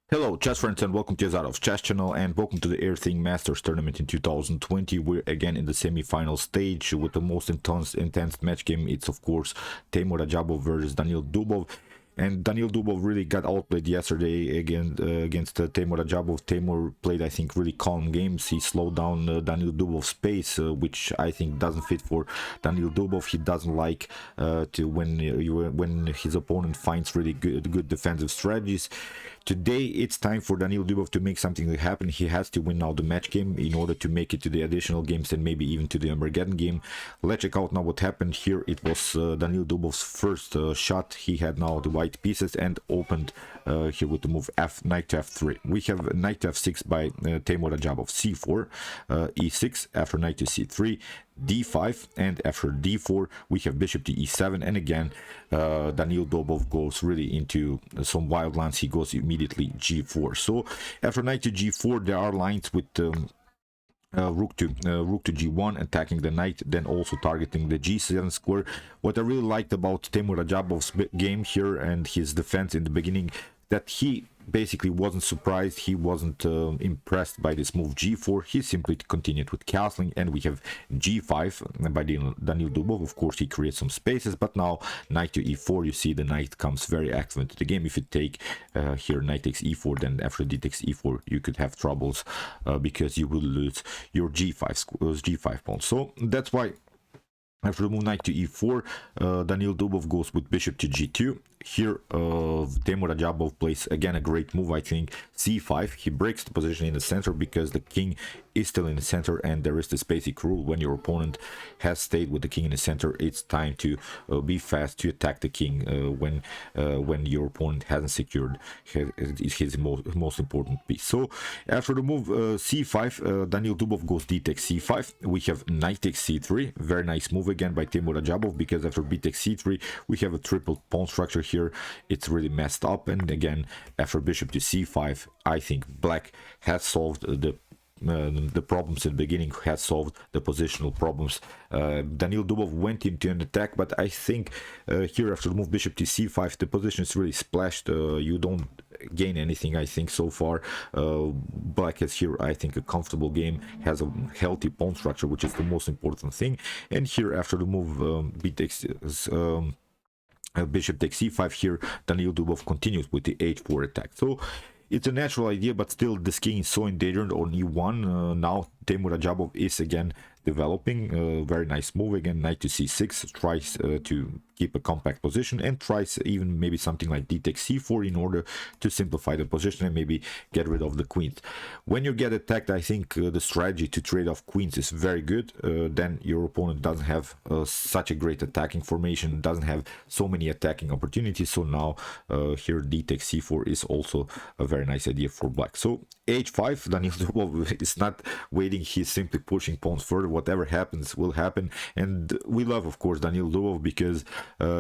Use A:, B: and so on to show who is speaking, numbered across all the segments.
A: Hello chess friends and welcome to Azarov's chess channel and welcome to the Airthings Masters tournament in 2020. We're again in the semi-final stage with the most intense match game. It's of course Teimour Radjabov versus Daniil Dubov. And Daniil Dubov really got outplayed yesterday against Teimour Radjabov. Teimour played, I think, really calm games. He slowed down Daniil Dubov's pace, which I think doesn't fit for Daniil Dubov. He doesn't like to when his opponent finds really good defensive strategies. Today, it's time for Daniil Dubov to make something happen. He has to win now the match game in order to make it to the additional games and maybe even to the Armageddon game. Let's check out now what happened here. It was Daniil Dubov's first shot. He had now the white pieces and opened here with the move knight to f3. We have knight to f6 by Teimour Radjabov, c4, e6 after knight to c3, d5, and after d4 we have bishop to e7, and again Daniil Dubov goes really into some wild lines. He goes immediately g4. So after knight to g4 there are lines with rook to g1 attacking the knight, then also targeting the g7 square. What I really liked about Teimour Radjabov's game here and his defense in the beginning, that he basically wasn't surprised, he wasn't impressed by this move g4. He simply continued with castling, and we have g5 by Daniil Dubov. Of course, he creates some spaces, but now knight to e4, you see the knight comes very active into the game. If you take here knight takes e4, then after d takes e4, you could have troubles because you will lose your g5 pawn. So that's why after the move knight to e4, Daniil Dubov goes with bishop to g2. Here, Teimour Radjabov plays again a great move, I think, c5. He breaks the position in the center because the king is still in the center, and there is this basic rule: when your opponent has stayed with the king in the center, it's time to be fast to attack the king when your opponent hasn't secured his most important piece. So after the move c5, Daniil Dubov goes d takes c5. We have knight takes c3. Very nice move again by Teimour Radjabov, because after b takes c3 we have a triple pawn structure here. It's really messed up, and again after bishop to c5, I think black has solved the problems in the beginning, has solved the positional problems. Daniil Dubov went into an attack, but I think here after the move bishop to c5, the position is really splashed. You don't gain anything, I think, so far. Black has here, I think, a comfortable game, has a healthy pawn structure, which is the most important thing. And here after the move b takes bishop takes c5, here Daniil Dubov continues with the h4 attack. So it's a natural idea, but still this king is so endangered on e1. Now Teimour Radjabov is again developing. Very nice move again, knight to c6, tries to keep a compact position, and tries even maybe something like d takes c4 in order to simplify the position and maybe get rid of the queens. When you get attacked, I think the strategy to trade off queens is very good. Then your opponent doesn't have such a great attacking formation, doesn't have so many attacking opportunities. So now here d takes c4 is also a very nice idea for black. So h5, Daniil Dubov is not waiting, he's simply pushing pawns further. Whatever happens will happen, and we love, of course, Daniil Dubov because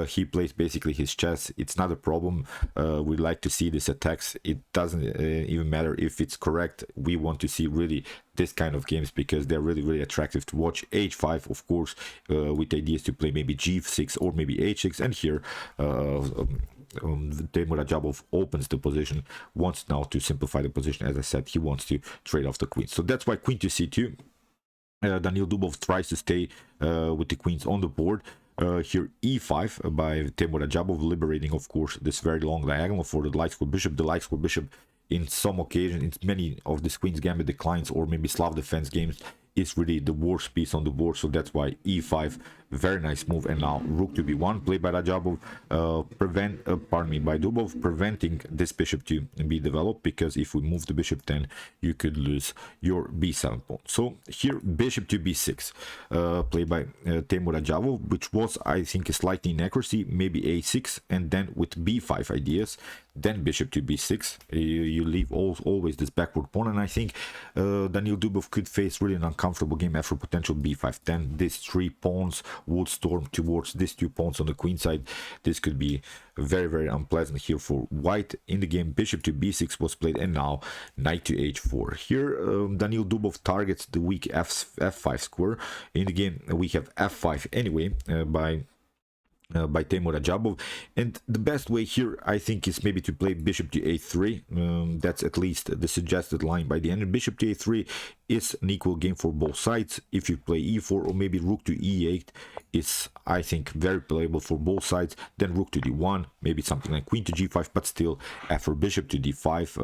A: he plays basically his chess. It's not a problem. We like to see these attacks. It doesn't even matter if it's correct. We want to see really this kind of games because they're really attractive to watch. h5, of course, with ideas to play maybe g6 or maybe h6, and here Teimour Radjabov opens the position, wants now to simplify the position. As I said, he wants to trade off the queen. So that's why queen to c2. Daniil Dubov tries to stay with the queens on the board. Here e5 by Teimour Radjabov, liberating, of course, this very long diagonal for the light square bishop. The light square bishop, in some occasions, in many of the Queen's Gambit declines or maybe Slav defense games, is really the worst piece on the board. So that's why e5, very nice move. And now rook to b1 played by Radjabov, by Dubov, preventing this bishop to be developed, because if we move the bishop, then you could lose your b7 pawn. So here bishop to b6 played by Teimour Radjabov, which was, I think, a slight inaccuracy, maybe a6, and then with b5 ideas, then bishop to b6. You leave always this backward pawn, and I think Daniil Dubov could face really an uncomfortable game after potential b5. Then these three pawns would storm towards these two pawns on the queen side. This could be very unpleasant here for white. In the game, bishop to b6 was played, and now knight to h4. Here Daniil Dubov targets the weak f5 square. In the game we have f5 anyway by by Teimour Radjabov. And the best way here, I think, is maybe to play bishop to a3. That's at least the suggested line by the end. Bishop to a3 is an equal game for both sides. If you play e4 or maybe rook to e8, is, I think, very playable for both sides. Then rook to d1, maybe something like queen to g5, but still after bishop to d5,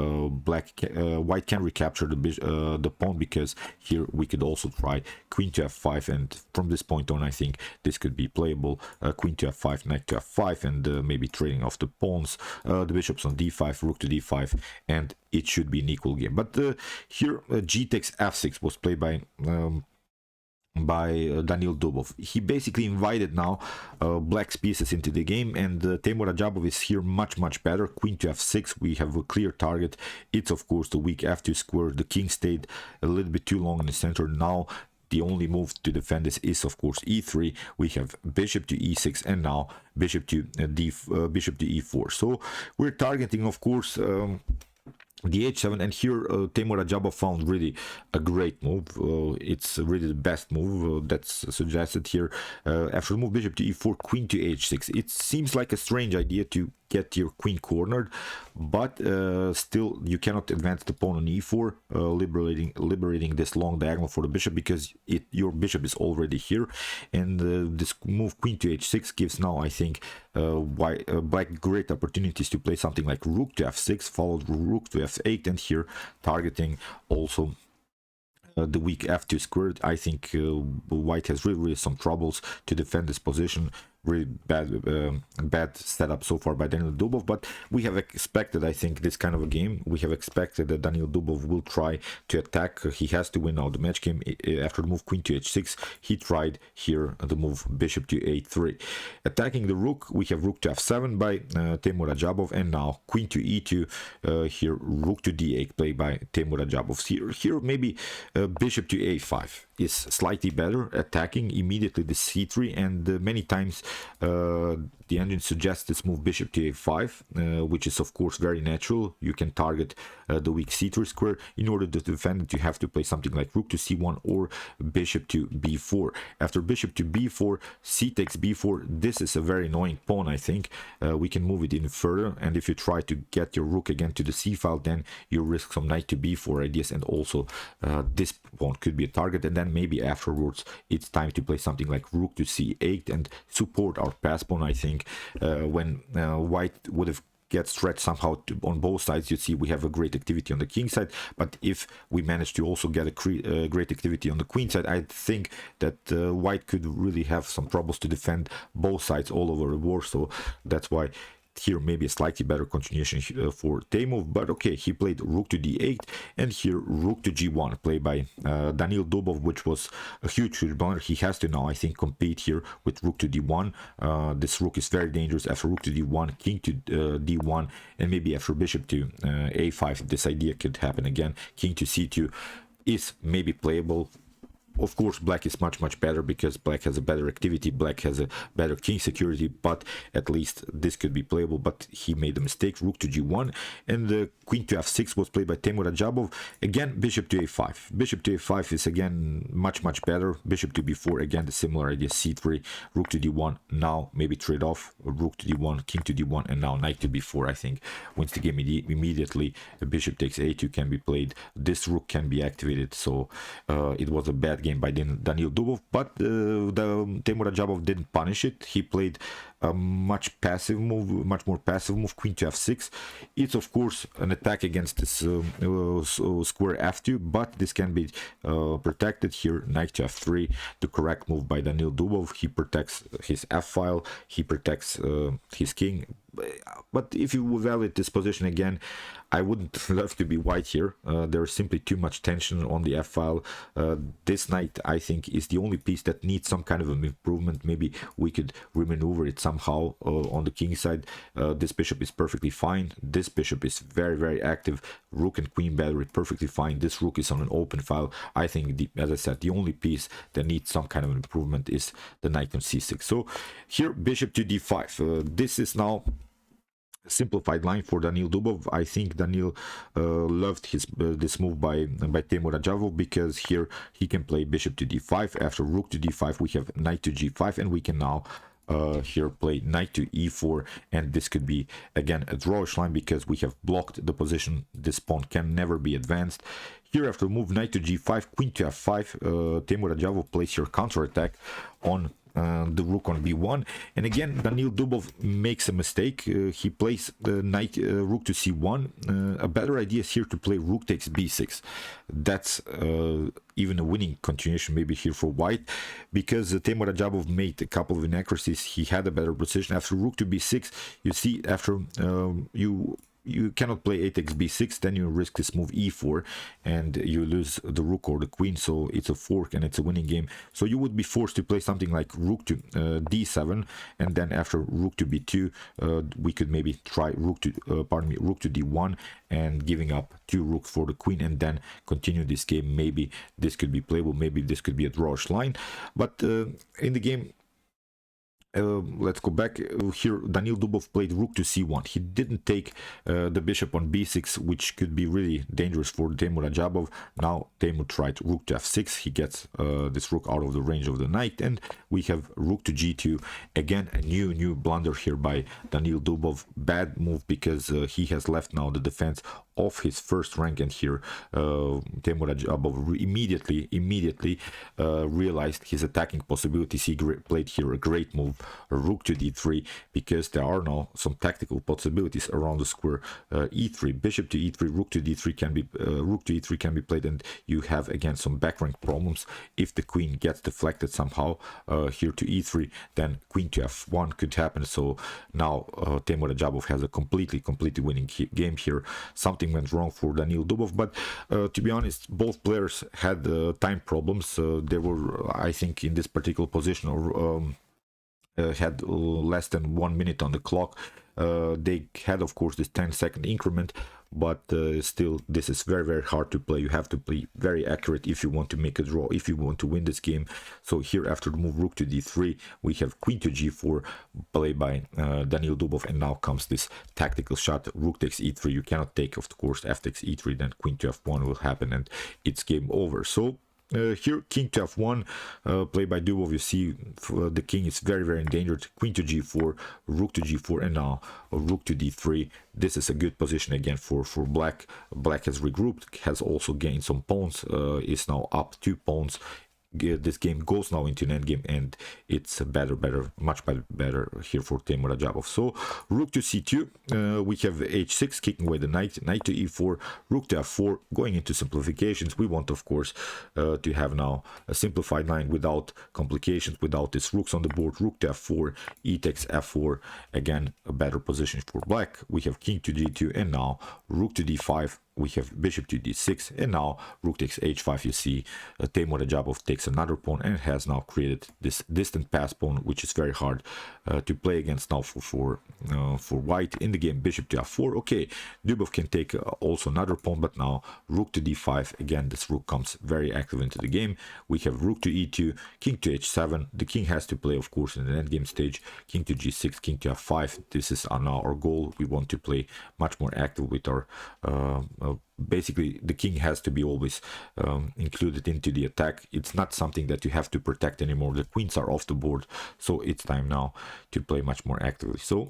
A: white can recapture the pawn, because here we could also try queen to f5, and from this point on I think this could be playable. Queen to f5, knight to f5, and maybe trading off the pawns, the bishops on d5, rook to d5, and it should be an equal game. But here g takes f6 was played by Daniil Dubov. He basically invited now black's pieces into the game, and Teimour Radjabov is here much better. Queen to f6, we have a clear target. It's of course the weak f2 square. The king stayed a little bit too long in the center. Now the only move to defend this is of course e3. We have bishop to e6, and now bishop to e4. So we're targeting of course the h7, and here Teimour Radjabov found really a great move. It's really the best move that's suggested here. After move bishop to e4, queen to h6. It seems like a strange idea to get your queen cornered, but still you cannot advance the pawn on e4, liberating this long diagonal for the bishop, because your bishop is already here. And this move queen to h6 gives now, I think, black great opportunities to play something like rook to f6, followed rook to f8, and here targeting also the weak f2 squared. I think white has really some troubles to defend this position. Really bad setup so far by Daniil Dubov, but we have expected, I think, this kind of a game. We have expected that Daniil Dubov will try to attack. He has to win now the match game. After the move queen to h6, he tried here the move bishop to a3. Attacking the rook, we have rook to f7 by Teimour Radjabov, and now queen to e2, here rook to d8 played by Teimour Radjabov. Here maybe bishop to a5 is slightly better, attacking immediately the c3, and many times the engine suggests this move bishop to a5, which is of course very natural. You can target the weak c3 square. In order to defend it, you have to play something like rook to c1 or bishop to b4. After bishop to b4, c takes b4. This is a very annoying pawn, I think. We can move it in further, and if you try to get your rook again to the c file, then you risk some knight to b4 ideas, and also this pawn could be a target. And then maybe afterwards it's time to play something like rook to c8 and support our pass pawn. I think when white would have get stretched somehow on both sides, you see we have a great activity on the king side, but if we manage to also get a great activity on the queen side, I think that white could really have some troubles to defend both sides all over the board. So that's why here maybe a slightly better continuation for Teimour, but okay, he played rook to d8, and here rook to g1 played by Daniil Dubov, which was a huge blunder. He has to now, I think, compete here with rook to d1. This rook is very dangerous. After rook to d1, king to d1, and maybe after bishop to a5, this idea could happen again. King to c2 is maybe playable. Of course, black is much better because black has a better activity, black has a better king security, but at least this could be playable. But he made a mistake, rook to g1, and the queen to f6 was played by Teimour Radjabov. Again, bishop to a5. Bishop to a5 is again much better. Bishop to b4, again the similar idea, c3, rook to d1, now maybe trade off, rook to d1, king to d1, and now knight to b4, I think, wins the game immediately. Bishop takes a2 can be played, this rook can be activated, so it was a bad game by Daniil Dubov, but Teimour Radjabov didn't punish it. He played a much more passive move, queen to f6. It's of course an attack against this square f2, but this can be protected here. Knight to f3, the correct move by Daniil Dubov. He protects his f file, he protects his king. But if you evaluate this position again, I wouldn't love to be white here. There's simply too much tension on the f-file. This knight, I think, is the only piece that needs some kind of an improvement. Maybe we could remaneuver it somehow on the king side. This bishop is perfectly fine. This bishop is very active. Rook and queen battery perfectly fine. This rook is on an open file. I think, as I said, the only piece that needs some kind of an improvement is the knight on c6. So here, bishop to d5. This is now simplified line for Daniil Dubov. I think Daniil loved his this move by Teimour Radjabov, because here he can play bishop to d5. After rook to d5, we have knight to g5, and we can now here play knight to e4, and this could be again a drawish line because we have blocked the position. This pawn can never be advanced. Here after move knight to g5, queen to f5, Teimour Radjabov plays here counterattack on the rook on b1, and again Daniil Dubov makes a mistake. He plays the knight rook to c1. A better idea is here to play rook takes b6. That's even a winning continuation maybe here for white, because Teimour Radjabov made a couple of inaccuracies. He had a better position after rook to b6. You see, after you cannot play a takes b6, then you risk this move e4 and you lose the rook or the queen, so it's a fork and it's a winning game. So you would be forced to play something like rook to d7, and then after rook to b2 we could maybe try rook to rook to d1 and giving up 2 rooks for the queen, and then continue this game. Maybe this could be playable, maybe this could be a drawish line, but in the game, let's go back here. Daniil Dubov played rook to c1. He didn't take the bishop on b6, which could be really dangerous for Teimour Radjabov. Now Teimour tried rook to f6. He gets this rook out of the range of the knight, and we have rook to g2. Again, a new blunder here by Daniil Dubov. Bad move, because he has left now the defense of his first rank, and here Teimour Radjabov immediately realized his attacking possibilities. He played here a great move, rook to d3, because there are now some tactical possibilities around the square. E3, bishop to e3, rook to d3 can be rook to e3 can be played, and you have again some back rank problems. If the queen gets deflected somehow here to e3, then queen to f1 could happen. So now Teimour Radjabov has a completely winning game here. Something went wrong for Daniil Dubov, but to be honest, both players had time problems. They were, I think, in this particular position, or had less than 1 minute on the clock. They had, of course, this 10-second increment, but still, this is very hard to play. You have to play very accurate if you want to make a draw, if you want to win this game. So here, after the move rook to d3, we have queen to g4 played by Daniil Dubov, and now comes this tactical shot, rook takes e3. You cannot take, of course, f takes e3, then queen to f1 will happen, and it's game over. So here, king to f1, played by Dubov. You see the king is very endangered. Queen to g4, rook to g4, and now rook to d3. This is a good position again for black. Black has regrouped, has also gained some pawns, is now up 2 pawns. This game goes now into an endgame, and it's much better here for Teimour Radjabov. So rook to c2, we have h6, kicking away the knight, knight to e4, rook to f4. Going into simplifications, we want, of course, to have now a simplified line without complications, without these rooks on the board. Rook to f4, e takes f4. Again, a better position for black. We have king to g2, and now rook to d5. We have bishop to d6, and now rook takes h5. You see Teimour Radjabov takes another pawn and has now created this distant pass pawn, which is very hard to play against now for white. In the game, bishop to f4. Okay, Dubov can take also another pawn, but now rook to d5. Again, this rook comes very active into the game. We have rook to e2, king to h7. The king has to play, of course, in the endgame stage. King to g6, king to f5. This is now our goal. We want to play much more active with our basically the king has to be always included into the attack. It's not something that you have to protect anymore. The queens are off the board, so it's time now to play much more actively. So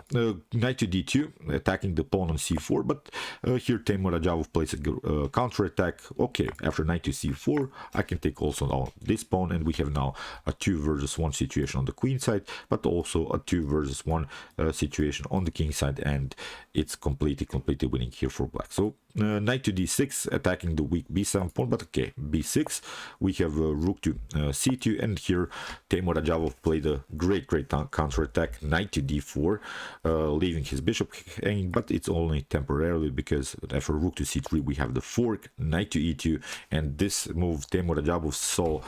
A: knight to d2, attacking the pawn on c4, but here Teimour Radjabov plays a counter attack. Okay, after knight to c4, I can take also now this pawn, and we have now a 2 versus 1 situation on the queen side, but also a 2 versus 1 situation on the king side, and it's completely winning here for black. So knight to d6, attacking the weak b7 pawn, but okay, b6. We have rook to c2, and here Teimour Radjabov played a great counter attack, knight to d4, leaving his bishop hanging, but it's only temporarily, because after rook to c3 we have the fork, knight to e2, and this move Teimour Radjabov saw,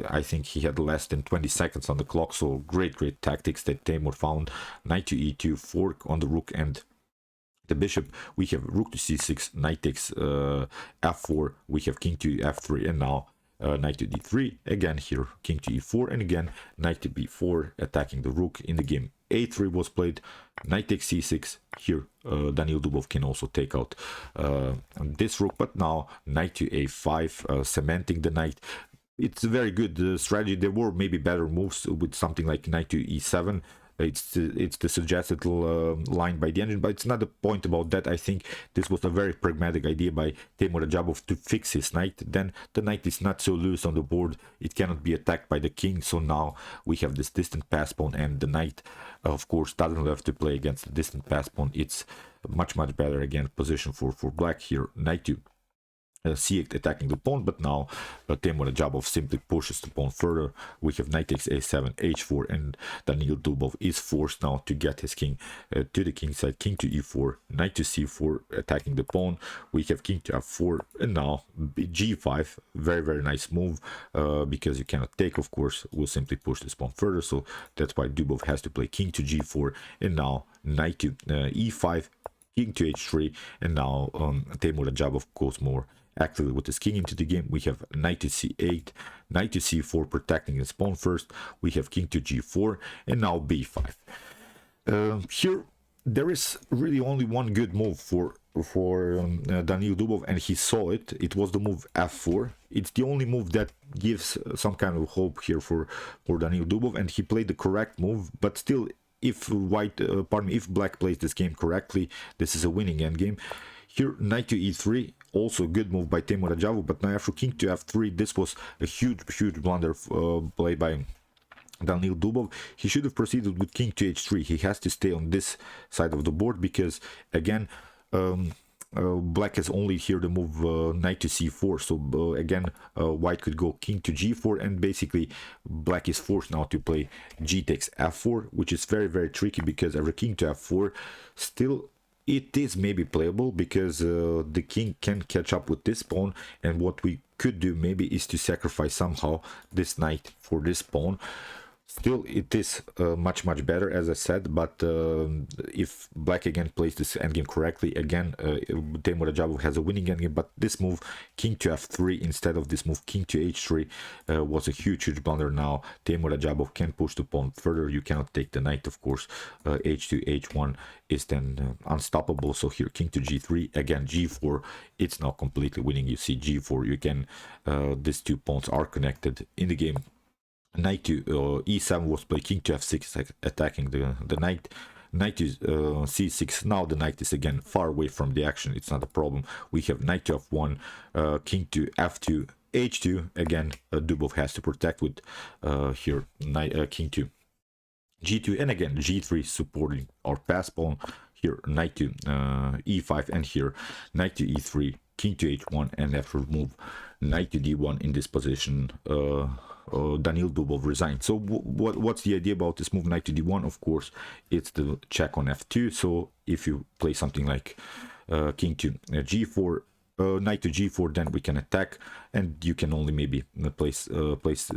A: I think he had less than 20 seconds on the clock, so great tactics that Teimour found. Knight to e2, fork on the rook and the bishop. We have rook to c6, knight takes f4, we have king to f3, and now knight to d3. Again here king to e4, and again knight to b4, attacking the rook. In the game, a3 was played, knight takes c6. Here Daniil Dubov can also take out this rook, but now knight to a5, cementing the knight. it's a very good strategy. There were maybe better moves with something like knight to e7. It's the suggested line by the engine, but it's not the point about that. I think this was a very pragmatic idea by Teimour Radjabov to fix his knight. Then the knight is not so loose on the board, it cannot be attacked by the king, so now we have this distant pass pawn, and the knight of course doesn't have to play against the distant pass pawn. It's much better again position for black here. Knight to c8 attacking the pawn, but now Teimour Radjabov simply pushes the pawn further. We have knight takes a7, h4, and Daniil Dubov is forced now to get his king to the king side. King to e4, knight to c4 attacking the pawn. We have king to f4, and now g5. Very nice move, because you cannot take, of course. We'll simply push this pawn further, so that's why Dubov has to play king to g4, and now knight to e5, king to h3, and now Teimour Radjabov goes more actively with his king into the game. We have knight to c8, knight to c4 protecting his pawn first. We have king to g4, and now b5. Here there is really only one good move for Daniil Dubov, and he saw it. It was the move f4. It's the only move that gives some kind of hope here for Daniil Dubov, and he played the correct move. But still, if if black plays this game correctly, this is a winning endgame. Here, knight to e3, also a good move by Teimour Radjabov, but now after king to f3, this was a huge blunder played by Daniil Dubov. He should have proceeded with king to h3. He has to stay on this side of the board, because again, black has only here the move knight to c4, so again white could go king to g4, and basically black is forced now to play g takes f4, which is very tricky, because after king to f4, still it is maybe playable, because the king can catch up with this pawn, and what we could do maybe is to sacrifice somehow this knight for this pawn. Still, it is much better, as I said, but if black again plays this endgame correctly, again Teimour Radjabov has a winning endgame. But this move, king to f3 instead of this move king to h3, was a huge blunder. Now Teimour Radjabov can push the pawn further. You cannot take the knight, of course. h2, h1 is then unstoppable. So here king to g3, again g4, it's now completely winning. You see g4, you can these two pawns are connected in the game. Knight to e7 was played, king to f6 attacking the knight. Knight to c6. Now the knight is again far away from the action. It's not a problem. We have knight to f1, king to f2, h2. Again, Dubov has to protect with here king to g2, and again g3 supporting our pass pawn. Here knight to e5, and here knight to e3, king to h1, and after move knight to d1 in this position, Daniil Dubov resigned. So what's the idea about this move knight to d1? Of course, it's the check on f2. So if you play something like king to g4, knight to g4, then we can attack, and you can only maybe place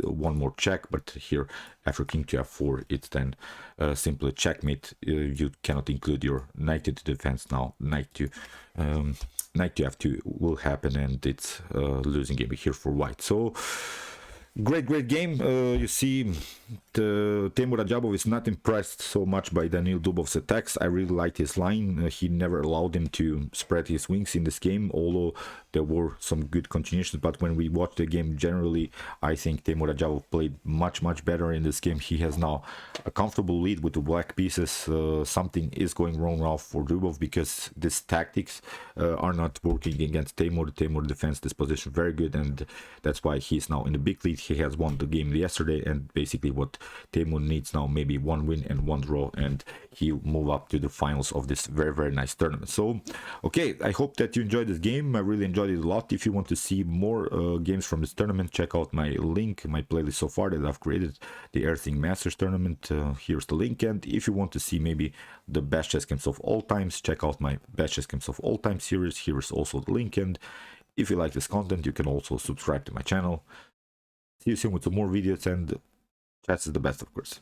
A: one more check. But here after king to f4, it's then simply checkmate. You cannot include your knight into defense. Now knight to f2 will happen, and it's losing game here for white. So great game. You see, Teimour Radjabov is not impressed so much by Daniil Dubov's attacks. I really liked his line. He never allowed him to spread his wings in this game, although there were some good continuations. But when we watch the game generally, I think Teimour Radjabov played much better in this game. He has now a comfortable lead with the black pieces. Something is going wrong now for Dubov, because these tactics are not working against Teimour. Teimour defends this position very good, and that's why he's now in the big lead. He has won the game yesterday, and basically what Teimour needs now, maybe one win and one draw, and he'll move up to the finals of this very nice tournament. So okay, I hope that you enjoyed this game. I really enjoyed it a lot. If you want to see more games from this tournament, check out my link, my playlist so far that I've created, the Airthings Masters tournament. Here's the link. And if you want to see maybe the best chess games of all times, check out my best chess games of all time series. Here's also the link. And if you like this content, you can also subscribe to my channel. See you soon with some more videos, and chess is the best, of course.